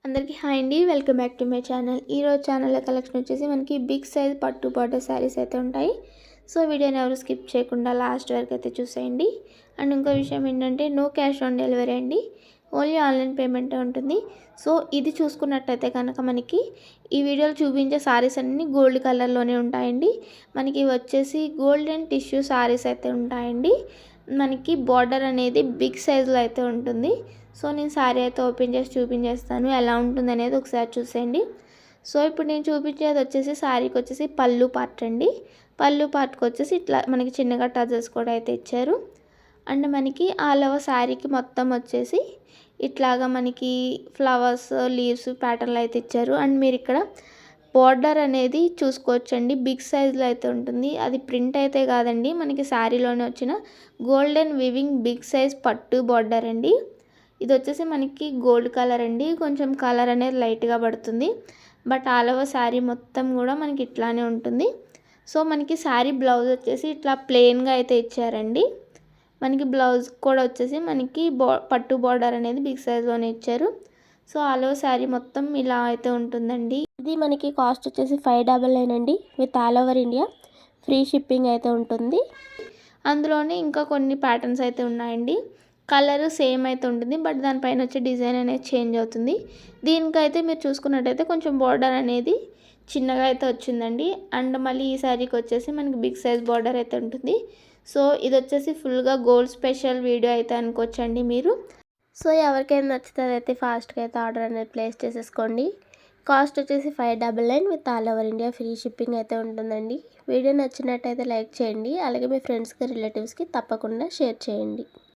అందరికీ హాయ్ అండి. Welcome back to my channel. ఈరోజు ఛానల్లో కలెక్షన్ వచ్చేసి మనకి బిగ్ సైజ్ పట్టు బార్డర్ శారీస్ అయితే ఉంటాయి. సో వీడియోని ఎవరు స్కిప్ చేయకుండా లాస్ట్ వరకు అయితే చూసేయండి. అండ్ ఇంకో విషయం ఏంటంటే నో క్యాష్ ఆన్ డెలివరీ అండి, ఓన్లీ ఆన్లైన్ పేమెంటే ఉంటుంది. సో ఇది చూసుకున్నట్టయితే కనుక మనకి ఈ వీడియోలో చూపించే శారీస్ అన్నీ గోల్డ్ కలర్లోనే ఉంటాయండి. మనకి వచ్చేసి గోల్డెన్ టిష్యూ శారీస్ అయితే ఉంటాయండి. మనకి బార్డర్ అనేది బిగ్ సైజులో అయితే ఉంటుంది. సో నేను శారీ అయితే ఓపెన్ చేసి చూపించేస్తాను, ఎలా ఉంటుంది అనేది ఒకసారి చూసేయండి. సో ఇప్పుడు నేను చూపించేది వచ్చేసి శారీకి వచ్చేసి పళ్ళు పార్ట్ అండి. పళ్ళు పార్ట్కి వచ్చేసి ఇట్లా మనకి చిన్నగా టజల్స్ కూడా అయితే ఇచ్చారు. అండ్ మనకి ఆల్ ఓవర్ శారీకి మొత్తం వచ్చేసి ఇట్లాగా మనకి ఫ్లవర్స్ లీవ్స్ ప్యాటర్న్లు అయితే ఇచ్చారు. అండ్ మీరు ఇక్కడ బార్డర్ అనేది చూసుకోవచ్చండి, బిగ్ సైజులో అయితే ఉంటుంది. అది ప్రింట్ అయితే కాదండి, మనకి శారీలోనే వచ్చిన గోల్డెన్ వివింగ్ బిగ్ సైజ్ పట్టు బార్డర్ అండి. ఇది వచ్చేసి మనకి గోల్డ్ కలర్ అండి, కొంచెం కలర్ అనేది లైట్గా పడుతుంది. బట్ ఆల్ ఓవర్ శారీ మొత్తం కూడా మనకి ఇట్లానే ఉంటుంది. సో మనకి శారీ బ్లౌజ్ వచ్చేసి ఇట్లా ప్లెయిన్గా అయితే ఇచ్చారండి. మనకి బ్లౌజ్ కూడా వచ్చేసి మనకి పట్టు బార్డర్ అనేది బిగ్ సైజ్లోనే ఇచ్చారు. సో ఆల్ ఓవర్ శారీ మొత్తం ఇలా అయితే ఉంటుందండి. ఇది మనకి కాస్ట్ వచ్చేసి 599 అండి, with all over India free shipping అయితే ఉంటుంది. అందులోనే ఇంకా కొన్ని ప్యాటర్న్స్ అయితే ఉన్నాయండి. కలర్ సేమ్ అయితే ఉంటుంది, బట్ దానిపైన వచ్చే డిజైన్ అనేది చేంజ్ అవుతుంది. దీనికైతే మీరు చూసుకున్నట్టయితే కొంచెం బార్డర్ అనేది చిన్నగా అయితే వచ్చిందండి. అండ్ మళ్ళీ ఈ శారీకి వచ్చేసి మనకి బిగ్ సైజ్ బార్డర్ అయితే ఉంటుంది. సో ఇది వచ్చేసి ఫుల్గా గోల్డ్ స్పెషల్ వీడియో అయితే అనుకోవచ్చండి మీరు. సో ఎవరికైనా నచ్చుతుంది అయితే ఫాస్ట్గా అయితే ఆర్డర్ అనేది ప్లేస్ చేసేసుకోండి. కాస్ట్ వచ్చేసి 599 with all over India free shipping అయితే ఉంటుందండి. వీడియో నచ్చినట్టయితే లైక్ చేయండి, అలాగే మీ ఫ్రెండ్స్కి రిలేటివ్స్కి తప్పకుండా షేర్ చేయండి.